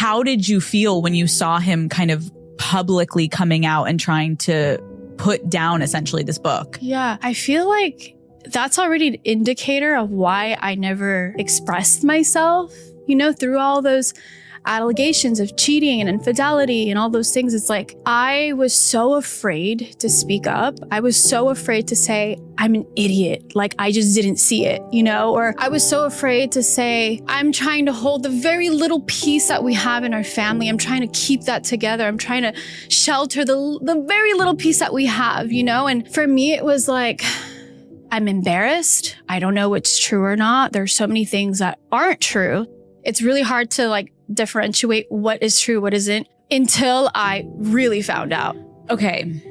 How did you feel when you saw him kind of publicly coming out and trying to put down essentially this book? Yeah, I feel like that's already an indicator of why I never expressed myself, through all those allegations of cheating and infidelity and all those things. It's like, I was so afraid to speak up. I was so afraid to say, I'm an idiot. Like, I just didn't see it, or I was so afraid to say, I'm trying to hold the very little piece that we have in our family. I'm trying to keep that together. I'm trying to shelter the very little piece that we have, and for me, it was like, I'm embarrassed. I don't know what's true or not. There's so many things that aren't true. It's really hard to differentiate what is true, what isn't, until I really found out. Okay.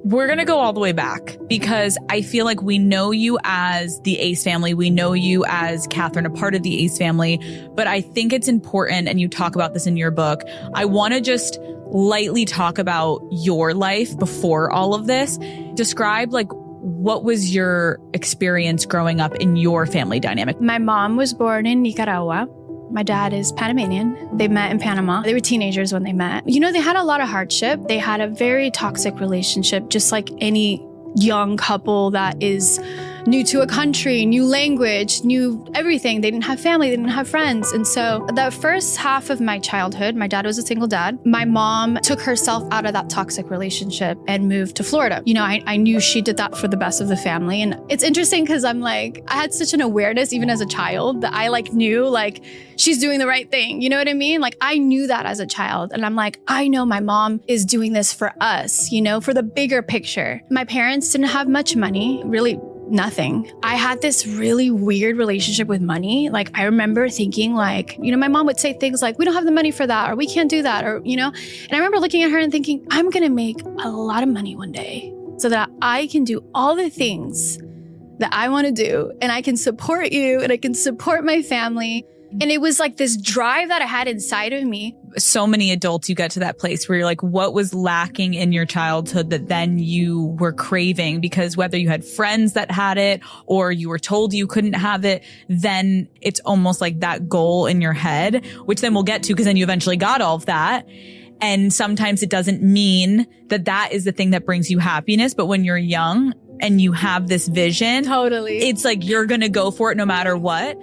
We're going to go all the way back because I feel like we know you as the Ace family. We know you as Catherine, a part of the Ace family. But I think it's important, and you talk about this in your book, I want to just lightly talk about your life before all of this. Describe what was your experience growing up in your family dynamic? My mom was born in Nicaragua. My dad is Panamanian. They met in Panama. They were teenagers when they met. They had a lot of hardship. They had a very toxic relationship, just like any young couple that is new to a country, new language, new everything. They didn't have family, they didn't have friends. And so the first half of my childhood, my dad was a single dad. My mom took herself out of that toxic relationship and moved to Florida. I knew she did that for the best of the family. And it's interesting because I had such an awareness even as a child that I knew she's doing the right thing. You know what I mean? I knew that as a child. And I'm I know my mom is doing this for us, for the bigger picture. My parents didn't have much money, really nothing. I had this really weird relationship with money. I remember thinking my mom would say things like, we don't have the money for that, or we can't do that, or, and I remember looking at her and thinking, I'm going to make a lot of money one day so that I can do all the things that I want to do, and I can support you, and I can support my family. And it was this drive that I had inside of me. So many adults, you get to that place where you're what was lacking in your childhood that then you were craving? Because whether you had friends that had it or you were told you couldn't have it, then it's almost like that goal in your head, which then we'll get to because then you eventually got all of that. And sometimes it doesn't mean that that is the thing that brings you happiness. But when you're young and you have this vision, totally, it's you're going to go for it no matter what.